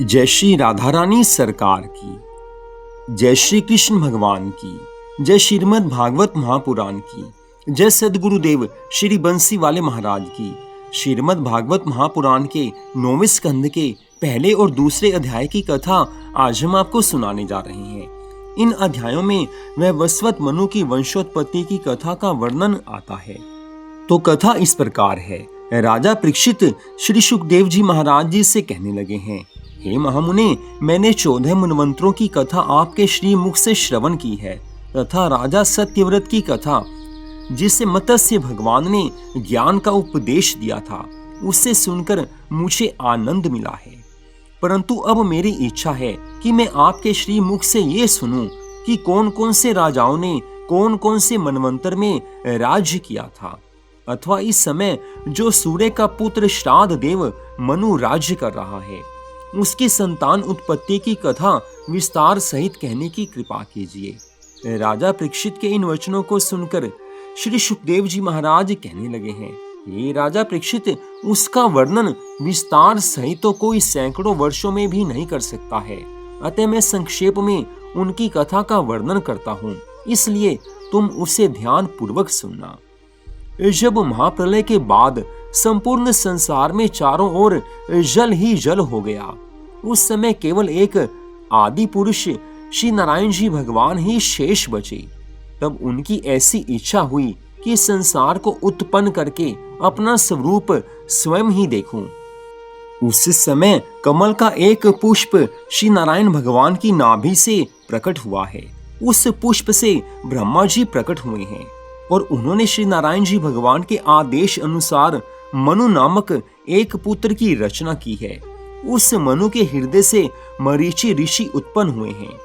जय श्री राधा रानी सरकार की, जय श्री कृष्ण भगवान की, जय श्रीमद् भागवत महापुराण की, जय सद्गुरुदेव श्री बंसी वाले महाराज की। श्रीमद् भागवत महापुराण के 9वें स्कंद के पहले और दूसरे अध्याय की कथा आज हम आपको सुनाने जा रहे हैं। इन अध्यायों में वह वसवत मनु की वंशोत्पत्ति की कथा का वर्णन आता है। तो कथा इस प्रकार है। राजा परीक्षित श्री सुखदेव जी महाराज जी से कहने लगे हैं, हे महामुने, मैंने 14 मनवंतरों की कथा आपके श्री मुख से श्रवण की है तथा राजा सत्यव्रत की कथा जिसे मत्स्य भगवान ने ज्ञान का उपदेश दिया था उससे सुनकर मुझे आनंद मिला है। परंतु अब मेरी इच्छा है कि मैं आपके श्री मुख से ये सुनूं कि कौन कौन से राजाओं ने कौन कौन से मनवंतर में राज्य किया था, अथवा इस समय जो सूर्य का पुत्र श्राद्ध देव मनु राज्य कर रहा है उसकी संतान उत्पत्ति की कथा विस्तार सहित कहने की कृपा कीजिए। राजा परीक्षित के इन वचनों को सुनकर श्री सुखदेव जी महाराज कहने लगे हैं, हे राजा परीक्षित, उसका वर्णन विस्तार सहित तो कोई सैकड़ों वर्षों में भी नहीं कर सकता है, अतः मैं संक्षेप में उनकी कथा का वर्णन करता हूँ, इसलिए तुम उसे ध्यान पूर्वक सुनना। जब महाप्रलय के बाद संपूर्ण संसार में चारों ओर जल ही जल हो गया, उस समय केवल एक आदि पुरुष श्री नारायण जी भगवान ही शेष बचे। तब उनकी ऐसी इच्छा हुई कि संसार को उत्पन्न करके अपना स्वरूप स्वयं ही देखूं। उस समय कमल का एक पुष्प श्री नारायण भगवान की नाभि से प्रकट हुआ है। उस पुष्प से ब्रह्मा जी प्रकट हुए हैं और उन्होंने श्री नारायण जी भगवान के आदेश अनुसार मनु नामक एक पुत्र की रचना की है। उस मनु के हृदय से मरीचि ऋषि उत्पन्न हुए हैं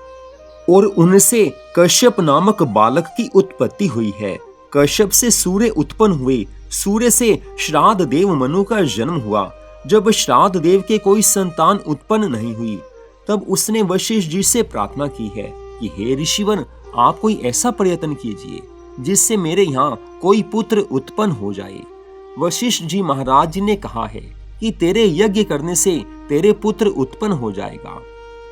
और उनसे कश्यप नामक बालक की उत्पत्ति हुई है। कश्यप से सूर्य उत्पन्न हुए, सूर्य से श्राद्ध देव मनु का जन्म हुआ। जब श्राद्ध देव के कोई संतान उत्पन्न नहीं हुई तब उसने वशिष्ठ जी से प्रार्थना की है कि हे ऋषिवर, आप कोई ऐसा प्रयत्न कीजिए जिससे मेरे यहाँ कोई पुत्र उत्पन्न हो जाए। वशिष्ठ जी महाराज जी ने कहा है कि तेरे यज्ञ करने से तेरे पुत्र उत्पन्न हो जाएगा।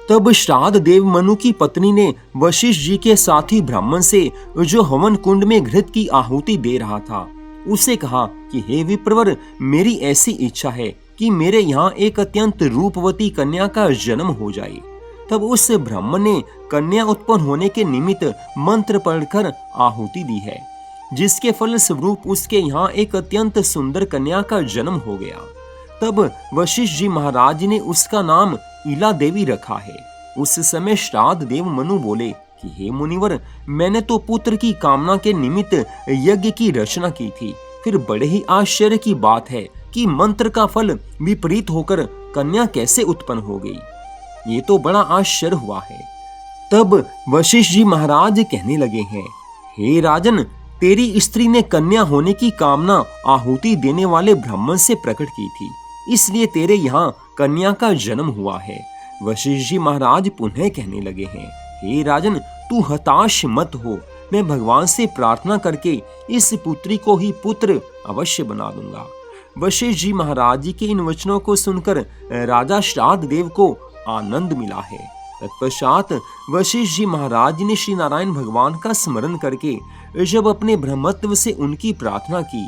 तब श्राद्ध देव मनु की पत्नी ने वशिष्ठ जी के साथी ब्राह्मण से जो हवन कुंड में घृत की आहुति दे रहा था उसे कहा कि हे विप्रवर, मेरी ऐसी इच्छा है कि मेरे यहाँ एक अत्यंत रूपवती कन्या का जन्म हो जाए। तब उस ब्राह्मण ने कन्या उत्पन्न होने के निमित्त मंत्र पढ़कर आहुति दी है, जिसके फल स्वरूप उसके यहाँ एक अत्यंत सुंदर कन्या का जन्म हो गया। तब वशिष्ठ जी महाराज ने उसका नाम इला देवी रखा है। उस समय श्राद्ध देव मनु बोले कि हे मुनिवर, मैंने तो पुत्र की कामना के निमित्त यज्ञ की रचना की थी, फिर बड़े ही आश्चर्य की बात है कि मंत्र का फल विपरीत होकर कन्या कैसे उत्पन्न हो गई। ये तो बड़ा आश्चर्य हुआ है। तब वशिष्ठ जी महाराज कहने लगे हैं, हे राजन, तेरी स्त्री ने कन्या होने की कामना आहुति देने वाले ब्राह्मण से प्रकट की थी, इसलिए तेरे यहाँ कन्या का जन्म हुआ है। वशिष्ठ जी महाराज पुनः कहने लगे हैं, हे राजन, तू हताश मत हो, मैं भगवान से प्रार्थना करके इस पुत्री को ही पुत्र अवश्य बना दूंगा। वशिष्ठ जी महाराज जी के इन वचनों को सुनकर राजा श्राद्ध देव को आनंद मिला है। तत्पश्चात वशिष्ठ जी महाराज ने श्री नारायण भगवान का स्मरण करके जब अपने ब्रह्मत्व से उनकी प्रार्थना की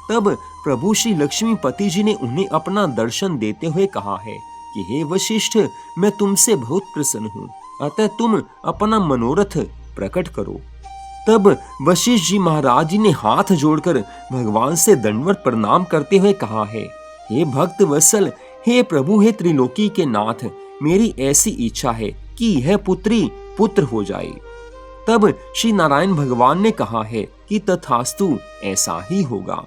तब प्रभु श्री लक्ष्मीपति जी ने उन्हें अपना दर्शन देते हुए कहा है कि हे वशिष्ठ, मैं तुमसे बहुत प्रसन्न हूँ, अतः तुम अपना मनोरथ प्रकट करो। तब वशिष्ठ जी महाराज जी ने हाथ जोड़कर भगवान से दंडवत प्रणाम करते हुए कहा है, हे भक्त वत्सल, हे प्रभु, हे त्रिलोकी के नाथ, मेरी ऐसी इच्छा है कि यह पुत्री पुत्र हो जाए। तब श्री नारायण भगवान ने कहा है कि तथास्तु, ऐसा ही होगा।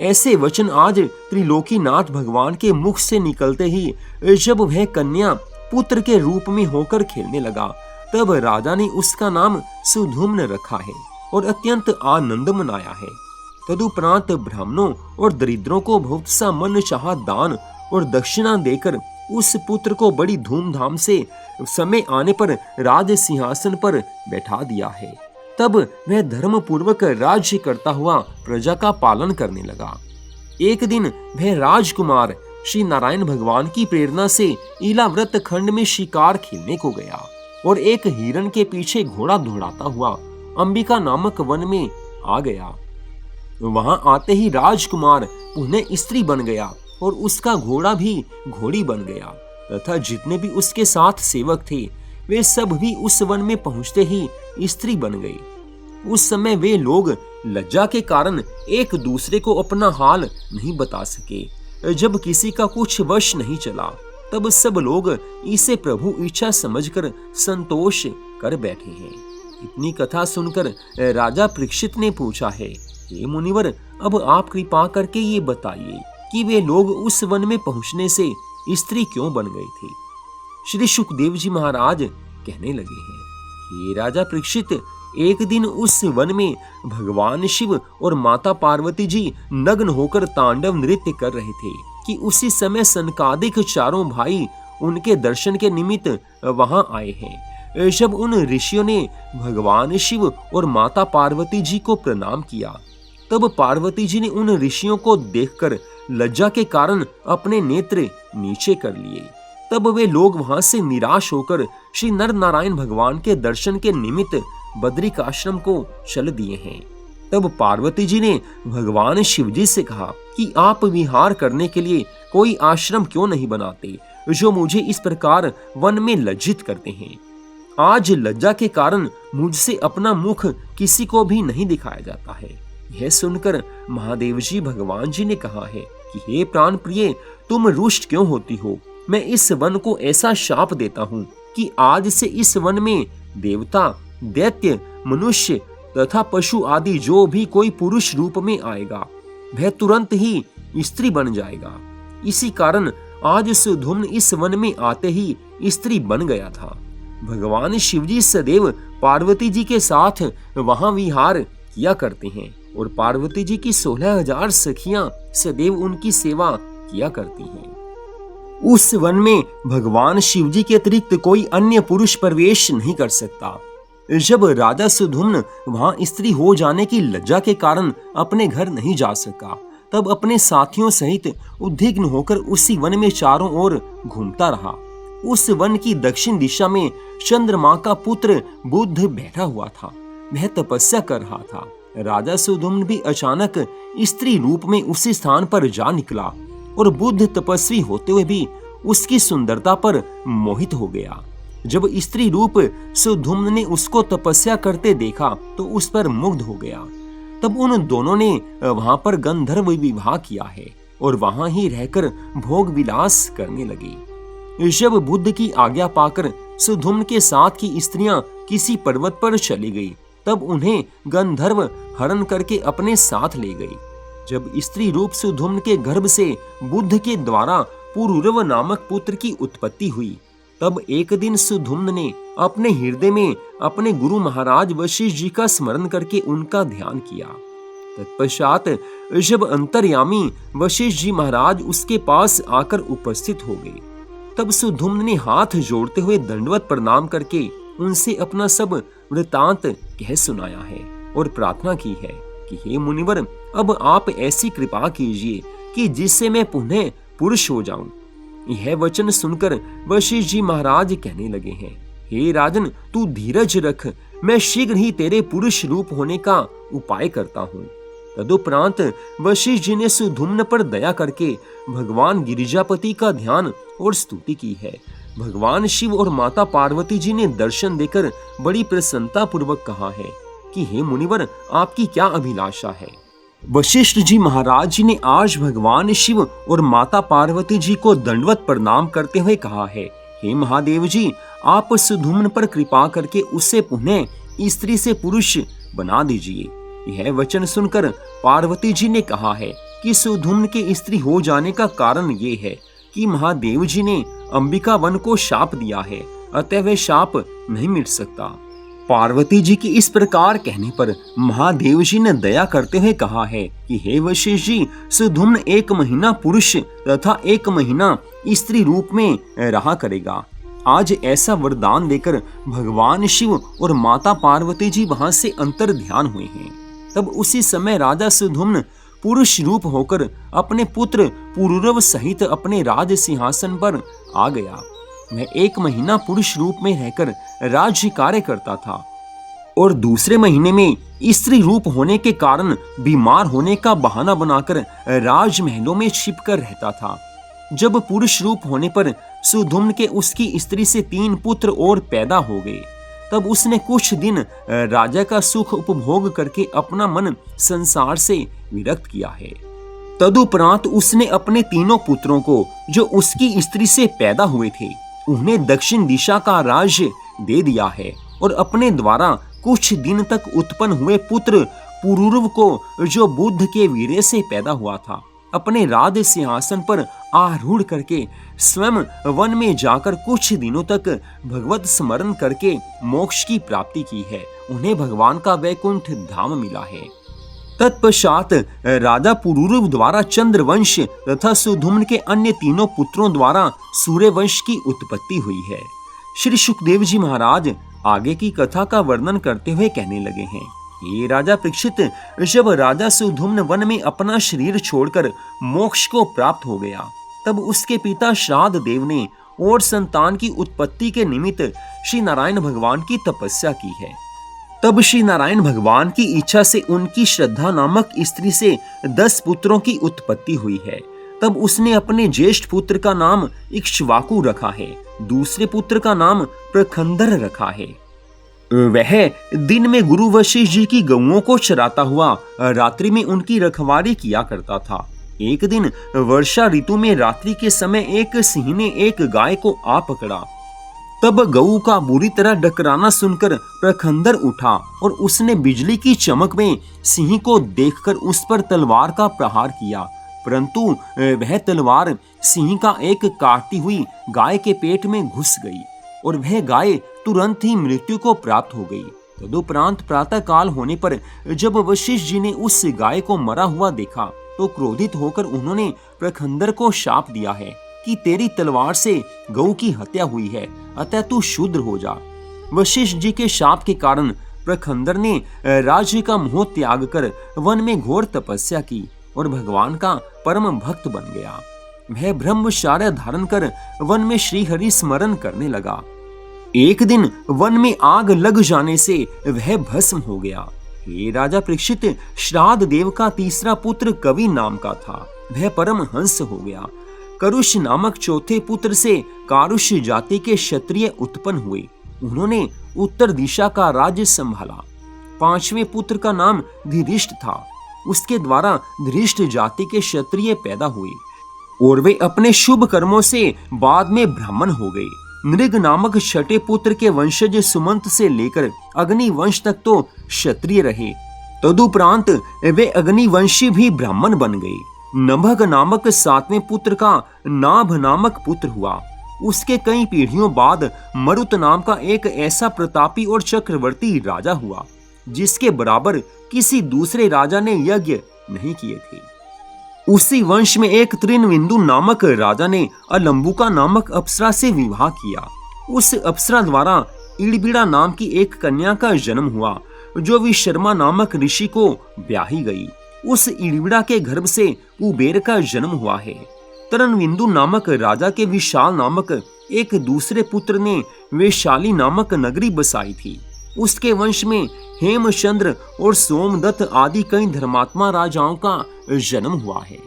ऐसे वचन आज त्रिलोकीनाथ भगवान के मुख से निकलते ही जब वह कन्या पुत्र के रूप में होकर खेलने लगा तब राजा ने उसका नाम सुधुम्न रखा है और अत्यंत आनंद मनाया है। तदुपरांत ब्राह्मणों और दरिद्रों को बहुत सा मन चाहा दान और दक्षिणा देकर उस पुत्र को बड़ी धूमधाम से समय आने पर राज सिंहासन पर बैठा दिया है। तब वह धर्म पूर्वक राज्य करता हुआ प्रजा का पालन करने लगा। एक दिन वह राजकुमार श्री नारायण भगवान की प्रेरणा से इलाव्रत खंड में शिकार खेलने को गया और एक हिरण के पीछे घोड़ा दौड़ाता हुआ अंबिका नामक वन में आ गया। वहां आते ही राजकुमार पुनः स्त्री बन गया और उसका घोड़ा भी घोड़ी बन गया तथा जितने भी उसके साथ सेवक थे वे सब भी उस वन में पहुंचते ही स्त्री बन गई। उस समय वे लोग लज्जा के कारण एक दूसरे को अपना हाल नहीं बता सके। जब किसी का कुछ वश नहीं चला तब सब लोग इसे प्रभु इच्छा समझकर संतोष कर बैठे हैं। इतनी कथा सुनकर राजा परीक्षित ने पूछा है, हे मुनिवर, अब आप कृपा करके ये बताइए कि वे लोग उस वन में पहुंचने से स्त्री क्यों बन गई थी। श्री सुखदेव जी महाराज कहने लगे हैं, हे राजा परीक्षित, एक दिन उस वन में भगवान शिव और माता पार्वती जी नग्न होकर तांडव नृत्य कर रहे थे कि उसी समय सनकादिक चारों भाई उनके दर्शन के निमित्त वहां आए हैं। जब उन ऋषियों ने भगवान शिव और माता पार्वती जी को प्रणाम किया तब पार्वती जी ने उन ऋषियों को देखकर लज्जा के कारण अपने नेत्र नीचे कर लिए। तब वे लोग वहां से निराश होकर श्री नर नारायण भगवान के दर्शन के निमित्त बद्रिक आश्रम को चल दिए हैं। तब पार्वती जी ने भगवान शिव जी से कहा कि आप विहार करने के लिए कोई आश्रम क्यों नहीं बनाते जो मुझे इस प्रकार वन में लज्जित करते हैं। आज लज्जा के कारण मुझसे अपना मुख किसी को भी नहीं दिखाया जाता है। यह सुनकर महादेव जी भगवान जी ने कहा है कि हे प्राण प्रिय, तुम रुष्ट क्यों होती हो। मैं इस वन को ऐसा शाप देता हूँ कि आज से इस वन में देवता, दैत्य, मनुष्य तथा पशु आदि जो भी कोई पुरुष रूप में आएगा वह तुरंत ही स्त्री बन जाएगा। इसी कारण आज सुधुम्न इस वन में आते ही स्त्री बन गया था। भगवान शिवजी सदैव पार्वती जी के साथ वहां विहार किया करते हैं और पार्वती जी की 16,000 सखियां सदैव उनकी सेवा किया करती हैं। उस वन में भगवान शिवजी के अतिरिक्त कोई अन्य पुरुष प्रवेश नहीं कर सकता। जब राजा सुधुम्न वहां स्त्री हो जाने की लज्जा के कारण अपने घर नहीं जा सका तब अपने साथियों सहित उद्विग्न होकर उसी वन में चारों ओर घूमता रहा। उस वन की दक्षिण दिशा में चंद्रमा का पुत्र बुद्ध बैठा हुआ था। वह तपस्या कर रहा था। राजा सुधुम्न भी अचानक स्त्री रूप में उसी स्थान पर जा निकला और बुद्ध तपस्वी होते हुए भी उसकी सुंदरता पर मोहित हो गया। जब स्त्री रूप सुधुम्न ने उसको तपस्या करते देखा तो उस पर मुग्ध हो गया। तब उन दोनों ने वहां पर गंधर्व विवाह किया है और वहां ही रहकर भोग विलास करने लगे। जब बुद्ध की आज्ञा पाकर सुधुम्न के साथ की स्त्रियां किसी पर्वत पर चली गई तब उन्हें गंधर्व हरण करके अपने साथ ले गई। जब स्त्री रूप सुधुम्न के गर्भ से बुद्ध के द्वारा पुरुरव नामक पुत्र की उत्पत्ति हुई तब एक दिन सुधुम्न ने अपने हृदय में अपने गुरु महाराज वशिष्ठ जी का स्मरण करके उनका ध्यान किया। तत्पश्चात जब अंतर्यामी वशिष्ठ जी महाराज उसके पास आकर उपस्थित हो गए तब सुधुम्न ने हाथ जोड़ते हुए दंडवत प्रणाम करके उनसे अपना सब वृतांत कह सुनाया है और प्रार्थना की है कि हे मुनिवर, अब आप ऐसी कृपा कीजिए कि जिससे मैं पुनः पुरुष हो जाऊं। यह वचन सुनकर वशिष्ठ जी महाराज कहने लगे हैं, हे राजन, तू धीरज रख, मैं शीघ्र ही तेरे पुरुष रूप होने का उपाय करता हूँ। तदुपरांत वशिष्ठ जी ने सुधुम्न पर दया करके भगवान गिरिजापति का ध्यान और स्तुति की है। भगवान शिव और माता पार्वती जी ने दर्शन देकर बड़ी प्रसन्नता पूर्वक कहा है कि हे मुनिवर, आपकी क्या अभिलाषा है। वशिष्ठ जी महाराज जी ने आज भगवान शिव और माता पार्वती जी को दंडवत प्रणाम करते हुए कहा है, हे महादेव जी, आप सुधुम्न पर कृपा करके उसे पुनः स्त्री से पुरुष बना दीजिए। यह वचन सुनकर पार्वती जी ने कहा है कि सुधुम्न के स्त्री हो जाने का कारण ये है कि महादेव जी ने अंबिका वन को शाप दिया है, अतः वह शाप नहीं मिट सकता। पार्वती जी की इस प्रकार कहने पर महादेव जी ने दया करते हुए कहा है कि हे वशिष्ठ जी, सुधुम्न 1 महीना पुरुष तथा 1 महीना स्त्री रूप में रहा करेगा। आज ऐसा वरदान देकर भगवान शिव और माता पार्वती जी वहां से अंतर ध्यान हुए हैं। तब उसी समय राजा सुधुम्न पुरुष रूप होकर अपने पुत्र पुरूरव सहित अपने राज सिंहासन पर आ गया। वह 1 महीना पुरुष रूप में रहकर राज्य कार्य करता था और दूसरे महीने में स्त्री रूप होने के कारण बीमार होने का बहाना बनाकर राजमहलों में छिपकर रहता था। जब पुरुष रूप होने पर सुधुम्न के उसकी स्त्री से 3 पुत्र और पैदा हो गए, तब उसने कुछ दिन राजा का सुख उपभोग करके अपना मन संसार से विरक्त किया है। तदुपरांत उसने अपने 3 पुत्रों को, जो उसकी स्त्री से पैदा हुए थे, उन्हें दक्षिण दिशा का राज्य दे दिया है और अपने द्वारा कुछ दिन तक उत्पन्न हुए पुत्र पुरूरव को, जो बुद्ध के वीर्य से पैदा हुआ था, अपने राज सिंहासन पर आरूढ़ करके स्वयं वन में जाकर कुछ दिनों तक भगवत स्मरण करके मोक्ष की प्राप्ति की है। उन्हें भगवान का वैकुंठ धाम मिला है। तत्पश्चात राजा पुरूरव द्वारा चंद्रवंश तथा सुधुम्न के अन्य 3 पुत्रों द्वारा सूर्यवंश की उत्पत्ति हुई है। श्री सुखदेव जी महाराज आगे की कथा का वर्णन करते हुए कहने लगे हैं, ये राजा परीक्षित, जब राजा सुधुम्न वन में अपना शरीर छोड़कर मोक्ष को प्राप्त हो गया, तब उसके पिता श्राद्ध देव ने और संतान की उत्पत्ति के निमित्त श्री नारायण भगवान की तपस्या की है। तब श्री नारायण भगवान की इच्छा से उनकी श्रद्धा नामक स्त्री से 10 पुत्रों की उत्पत्ति हुई है। तब उसने अपने ज्येष्ठ पुत्र का नाम इक्ष्वाकु रखा है, दूसरे पुत्र का नाम प्रखंदर रखा है। वह दिन में गुरु वशिष्ठ जी की गौओं को चराता हुआ रात्रि में उनकी रखवाली किया करता था। एक दिन वर्षा ऋतु में रात्रि के समय एक सिंह ने एक गाय को आ पकड़ा। तब गऊ का बुरी तरह डकराना सुनकर प्रखंदर उठा और उसने बिजली की चमक में सिंह को देखकर उस पर तलवार का प्रहार किया, परंतु वह तलवार सिंह का एक काटती हुई गाय के पेट में घुस गई और वह गाय तुरंत ही मृत्यु को प्राप्त हो गई। तदुपरांत प्रातः काल होने पर जब वशिष्ठ जी ने उस गाय को मरा हुआ देखा, तो क्रोधित होकर उन्होंने प्रखंदर को शाप दिया है कि तेरी तलवार से गऊ की हत्या हुई है, अतः तू शूद्र हो जा। वशिष्ठ जी के शाप के कारण प्रखंदर ने राज्य का मोह त्याग कर वन में घोर तपस्या की और भगवान का परम भक्त बन गया। वह ब्रह्मचर्य धारण कर वन में श्री हरि स्मरण करने लगा। एक दिन वन में आग लग जाने से वह भस्म हो गया। हे राजा परीक्षित, श्राद्ध देव का तीसरा पुत्र कवि नाम का था, वह परम हंस हो गया। करुष नामक चौथे पुत्र से कारुष जाति के क्षत्रिय उत्पन्न हुए, उन्होंने उत्तर दिशा का राज्य संभाला। 5वें पुत्र का नाम धीरिष्ट था, उसके द्वारा धीरिष्ट जाति के क्षत्रिय पैदा हुए और वे अपने शुभ कर्मों से बाद में ब्राह्मण हो गए। नृग नामक छठे पुत्र के वंशज सुमंत से लेकर अग्नि वंश तक तो क्षत्रिय रहे। तदुपरांत वे अग्निवंशी भी ब्राह्मण बन गए। नभग नामक 7वें पुत्र का नाभ नामक पुत्र हुआ। उसके कई पीढ़ियों बाद मरुत नाम का एक ऐसा प्रतापी और चक्रवर्ती राजा हुआ, जिसके बराबर किसी दूसरे राजा ने यज्ञ नहीं किए थे। उसी वंश में एक त्रिनविंदु नामक राजा ने अलंबुका नामक अप्सरा से विवाह किया। उस अप्सरा द्वारा इड़बिड़ा नाम की एक कन्या का जन्म हुआ, जो विशर्मा नामक ऋषि को ब्याही गई। उस इड़बिड़ा के गर्भ से कुबेर का जन्म हुआ है। तरनविंदु नामक राजा के विशाल नामक एक दूसरे पुत्र ने वैशाली नामक नगरी बसाई थी। उसके वंश में हेमचंद्र और सोमदत्त आदि कई धर्मात्मा राजाओं का जन्म हुआ है।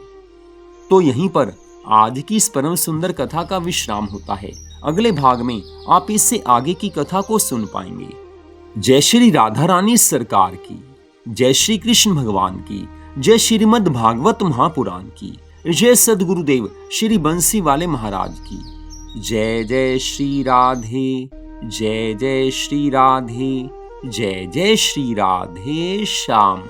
तो यहीं पर आज की इस परम सुंदर कथा का विश्राम होता है। अगले भाग में आप इससे आगे की कथा को सुन पाएंगे। जय श्री राधा रानी सरकार की, जय श्री कृष्ण भगवान की, जय श्रीमद् भागवत महापुराण की, जय सद्गुरुदेव श्री बंसी वाले महाराज की। जय जय श्री राधे, जय जय श्री राधे, जय जय श्री राधे श्याम।